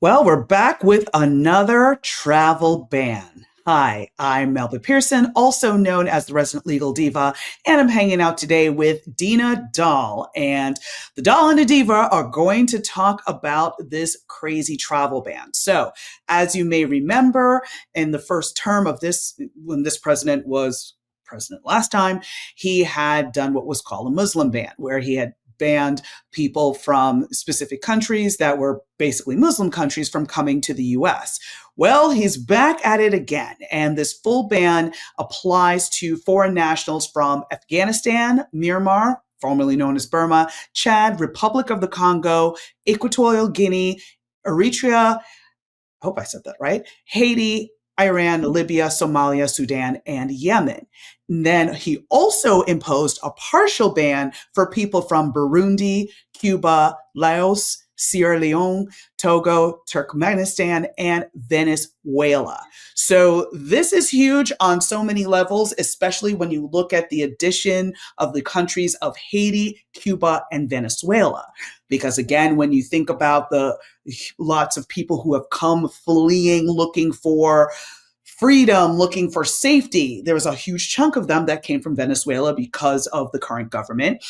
Well, we're back with another travel ban. Hi, I'm Melba Pearson, also known as the Resident Legal Diva, and I'm hanging out today with Dina Doll. And the Doll and the Diva are going to talk about this crazy travel ban. So, as you may remember, in the first term of this, when this president was president last time, he had done what was called a Muslim ban, where he had banned people from specific countries that were basically Muslim countries from coming to the US. Well, he's back at it again, and this full ban applies to foreign nationals from Afghanistan, Myanmar, formerly known as Burma, Chad, Republic of the Congo, Equatorial Guinea, Eritrea, I hope I said that right, Haiti, Iran, Libya, Somalia, Sudan, and Yemen. And then he also imposed a partial ban for people from Burundi, Cuba, Laos, Sierra Leone, Togo, Turkmenistan, and Venezuela. So this is huge on so many levels, especially when you look at the addition of the countries of Haiti, Cuba, and Venezuela. Because again, when you think about the lots of people who have come fleeing, looking for freedom, looking for safety, there was a huge chunk of them that came from Venezuela because of the current government.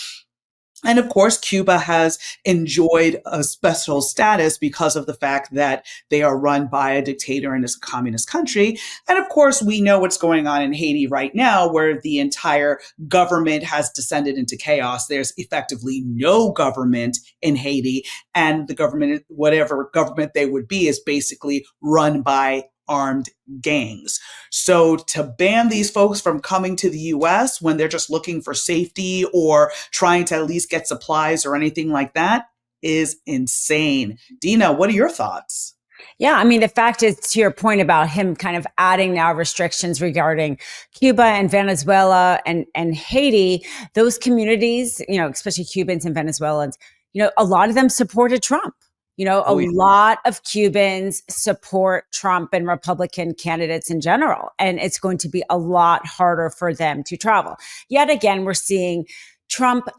And of course, Cuba has enjoyed a special status because of the fact that they are run by a dictator and is a communist country. And of course, we know what's going on in Haiti right now, where the entire government has descended into chaos. There's effectively no government in Haiti, and the government, whatever government they would be, is basically run by armed gangs. So to ban these folks from coming to the US when they're just looking for safety or trying to at least get supplies or anything like that is insane. Dina, what are your thoughts? Yeah, I mean, the fact is, to your point about him kind of adding now restrictions regarding Cuba and Venezuela and Haiti, those communities, especially Cubans and Venezuelans, a lot of them supported Trump. A lot of Cubans support Trump and Republican candidates in general, and it's going to be a lot harder for them to travel. Yet again, we're seeing Trump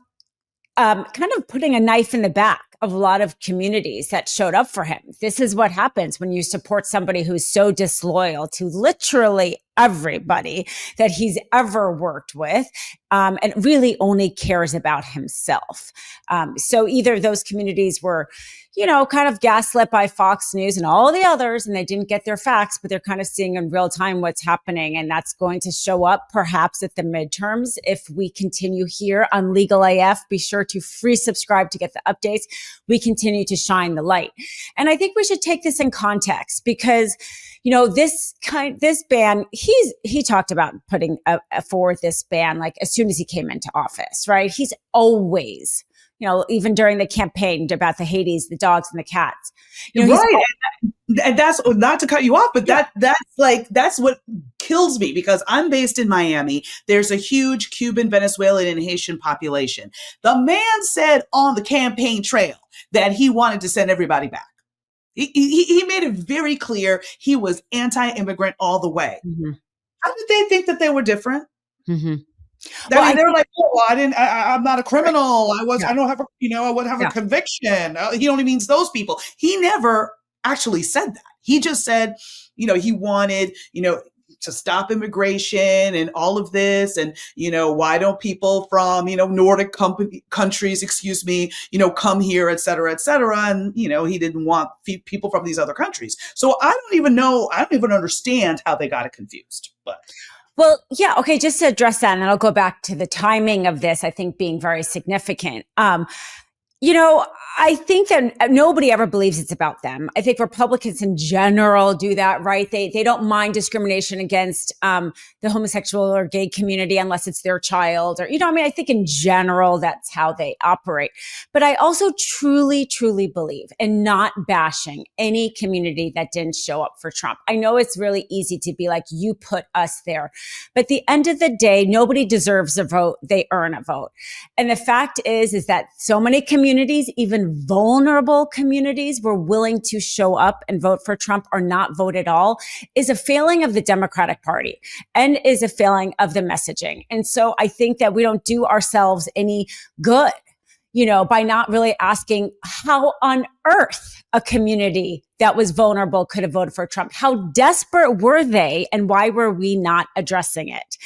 kind of putting a knife in the back of a lot of communities that showed up for him. This is what happens when you support somebody who's so disloyal to literally everybody that he's ever worked with, and really only cares about himself. So either those communities were, kind of gaslit by Fox News and all the others, and they didn't get their facts, but they're kind of seeing in real time what's happening. And that's going to show up perhaps at the midterms. If we continue here on Legal AF, be sure to free subscribe to get the updates. We continue to shine the light. And I think we should take this in context because, this ban, he talked about putting forward this ban, like as soon as he came into office, right? He's always, even during the campaign about the Hades, the dogs and the cats. Right. And that's not to cut you off, but that's what kills me because I'm based in Miami. There's a huge Cuban, Venezuelan, and Haitian population. The man said on the campaign trail that he wanted to send everybody back. He made it very clear he was anti-immigrant all the way. Mm-hmm. How did they think that they were different? Mm-hmm. They're like, oh, I'm not a criminal. I don't have I wouldn't have a conviction. He only means those people. He never actually said that. He just said, he wanted, to stop immigration and all of this. And, why don't people from, Nordic countries, come here, et cetera, et cetera. And, he didn't want people from these other countries. So I don't even understand how they got it confused, but. Well, yeah. Okay. Just to address that, and then I'll go back to the timing of this, I think being very significant. I think that nobody ever believes it's about them. I think Republicans in general do that, right? They don't mind discrimination against the homosexual or gay community unless it's their child or, I think in general, that's how they operate. But I also truly, truly believe in not bashing any community that didn't show up for Trump. I know it's really easy to be like, you put us there. But at the end of the day, nobody deserves a vote. They earn a vote. And the fact is that so many communities, even vulnerable communities, were willing to show up and vote for Trump or not vote at all, is a failing of the Democratic Party and is a failing of the messaging. And so I think that we don't do ourselves any good, by not really asking how on earth a community that was vulnerable could have voted for Trump. How desperate were they, and why were we not addressing it?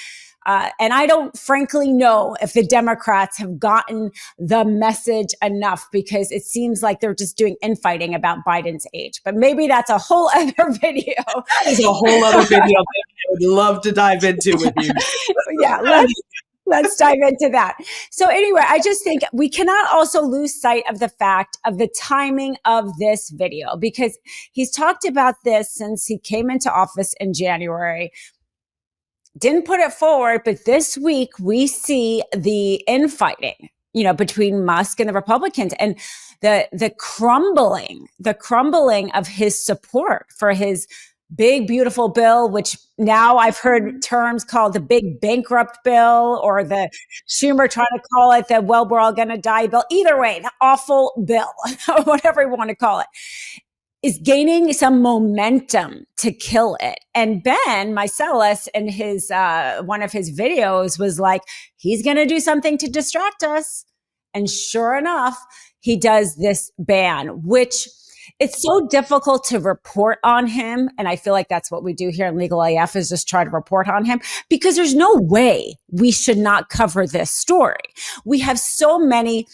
And I don't frankly know if the Democrats have gotten the message enough, because it seems like they're just doing infighting about Biden's age. But maybe that's a whole other video. That is a whole other video that I would love to dive into with you. Yeah, let's dive into that. So anyway, I just think we cannot also lose sight of the fact of the timing of this video, because he's talked about this since he came into office in January. Didn't put it forward, but this week we see the infighting, between Musk and the Republicans, and the crumbling of his support for his big, beautiful bill, which now I've heard terms called the big bankrupt bill, or the Schumer trying to call it the, well, we're all going to die bill. Either way, the awful bill, whatever you want to call it, is gaining some momentum to kill it. And Ben Meiselas, in his one of his videos, was like, he's going to do something to distract us. And sure enough, he does this ban, which it's so difficult to report on him. And I feel like that's what we do here in Legal AF, is just try to report on him, because there's no way we should not cover this story. We have so many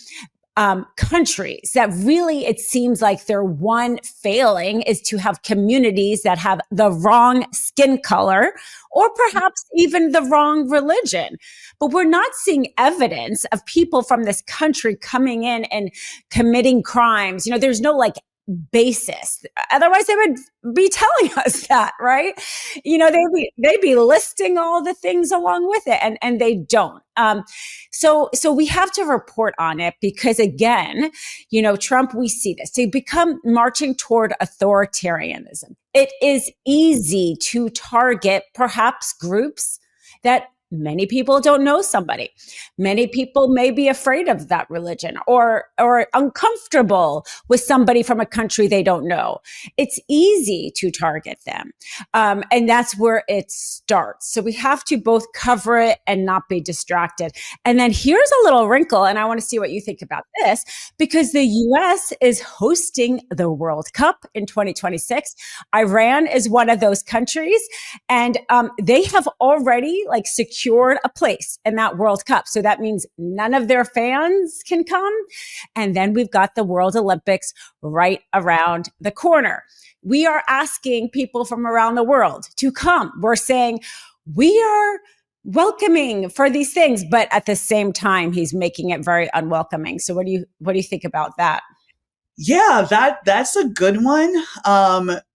countries that really, it seems like their one failing is to have communities that have the wrong skin color, or perhaps even the wrong religion. But we're not seeing evidence of people from this country coming in and committing crimes. There's no basis. Otherwise they would be telling us that, right? They'd be listing all the things along with it, and they don't. So we have to report on it, because again, Trump, we see this, they become marching toward authoritarianism. It is easy to target perhaps groups that many people don't know somebody. Many people may be afraid of that religion, or uncomfortable with somebody from a country they don't know. It's easy to target them. And that's where it starts. So we have to both cover it and not be distracted. And then here's a little wrinkle, and I want to see what you think about this, because the US is hosting the World Cup in 2026. Iran is one of those countries, and they have already secured a place in that World Cup. So that means none of their fans can come. And then we've got the World Olympics right around the corner. We are asking people from around the world to come. We're saying we are welcoming for these things, but at the same time, he's making it very unwelcoming. So what do you think about that? Yeah, that's a good one.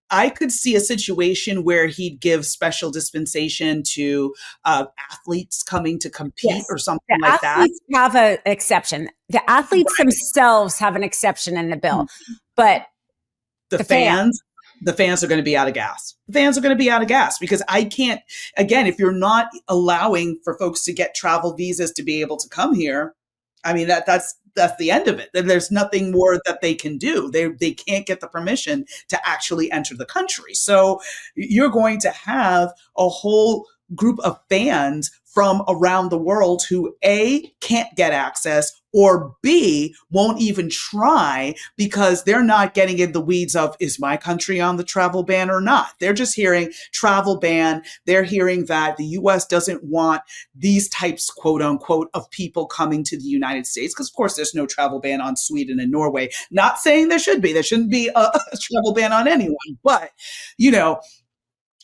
I could see a situation where he'd give special dispensation to athletes coming to compete, yes, or something like that. Athletes have an exception. The athletes themselves have an exception in the bill, but the fans are going to be out of gas. The fans are going to be out of gas, because I can't, again, if you're not allowing for folks to get travel visas to be able to come here, I mean, that's the end of it. There's nothing more that they can do. They can't get the permission to actually enter the country. So you're going to have a whole group of fans from around the world who A, can't get access, or B, won't even try, because they're not getting in the weeds of, is my country on the travel ban or not? They're just hearing travel ban. They're hearing that the US doesn't want these types, quote unquote, of people coming to the United States. Because of course there's no travel ban on Sweden and Norway. Not saying there should be. There shouldn't be a travel ban on anyone. But,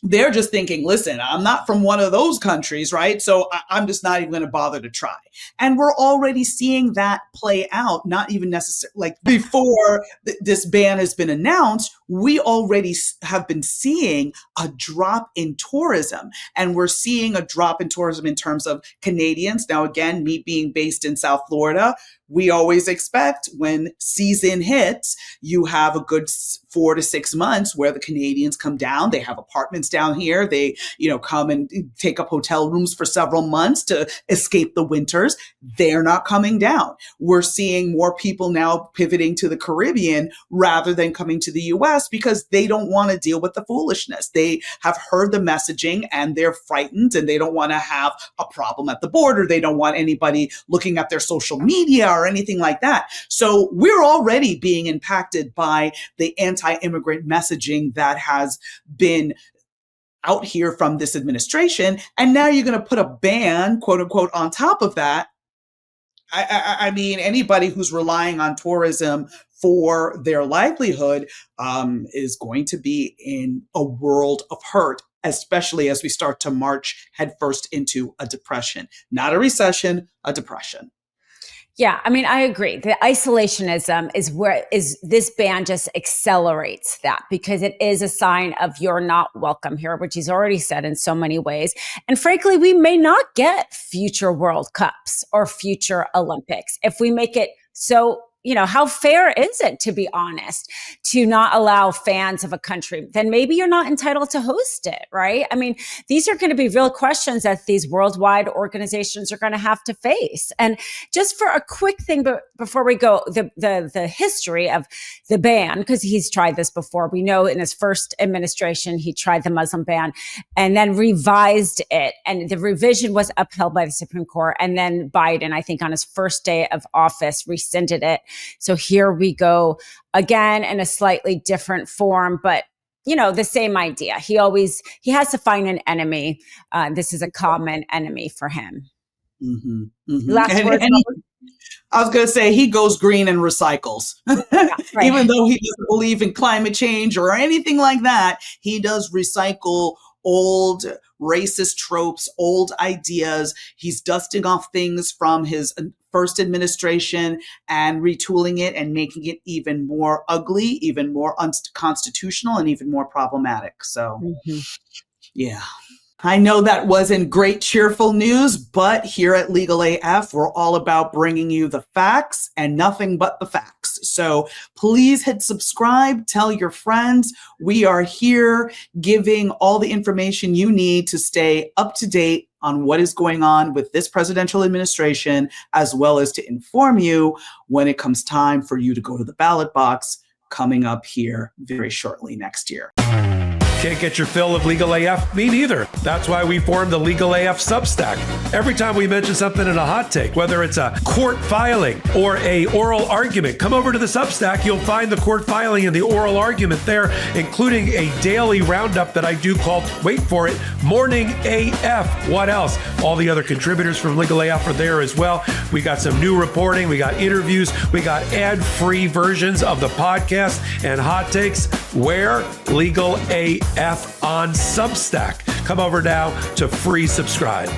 they're just thinking, listen, I'm not from one of those countries, right? So I'm just not even going to bother to try. And we're already seeing that play out, not even necessarily before this ban has been announced. We already have been seeing a drop in tourism, and we're seeing a drop in tourism in terms of Canadians. Now, again, me being based in South Florida, we always expect when season hits, you have a good 4 to 6 months where the Canadians come down. They have apartments down here. They, come and take up hotel rooms for several months to escape the winters. They're not coming down. We're seeing more people now pivoting to the Caribbean rather than coming to the US, because they don't want to deal with the foolishness. They have heard the messaging and they're frightened, and they don't want to have a problem at the border. They don't want anybody looking at their social media or or anything like that. So we're already being impacted by the anti-immigrant messaging that has been out here from this administration. And now you're going to put a ban, quote unquote, on top of that. I mean, anybody who's relying on tourism for their livelihood is going to be in a world of hurt, especially as we start to march headfirst into a depression, not a recession, a depression. Yeah, I mean, I agree. The isolationism is this ban just accelerates that because it is a sign of you're not welcome here, which he's already said in so many ways. And frankly, we may not get future World Cups or future Olympics if we make it so. How fair is it, to be honest, to not allow fans of a country? Then maybe you're not entitled to host it, right? I mean, these are going to be real questions that these worldwide organizations are going to have to face. And just for a quick thing, but before we go, the history of the ban, because he's tried this before. We know in his first administration, he tried the Muslim ban and then revised it. And the revision was upheld by the Supreme Court. And then Biden, I think on his first day of office, rescinded it. So here we go again in a slightly different form, but the same idea. He has to find an enemy. This is a common enemy for him. Mm-hmm, mm-hmm. Last word. I was going to say he goes green and recycles. Yeah, right. Even though he doesn't believe in climate change or anything like that, he does recycle old racist tropes, old ideas. He's dusting off things from his first administration and retooling it and making it even more ugly, even more unconstitutional, and even more problematic. So, yeah. I know that wasn't great cheerful news, but here at Legal AF, we're all about bringing you the facts and nothing but the facts. So please hit subscribe, tell your friends. We are here giving all the information you need to stay up to date on what is going on with this presidential administration, as well as to inform you when it comes time for you to go to the ballot box coming up here very shortly next year. Can't get your fill of Legal AF? Me neither. That's why we formed the Legal AF Substack. Every time we mention something in a hot take, whether it's a court filing or a oral argument, come over to the Substack. You'll find the court filing and the oral argument there, including a daily roundup that I do called, wait for it, Morning AF. What else? All the other contributors from Legal AF are there as well. We got some new reporting. We got interviews. We got ad-free versions of the podcast and hot takes. Where? Legal AF on Substack. Come over now to free subscribe.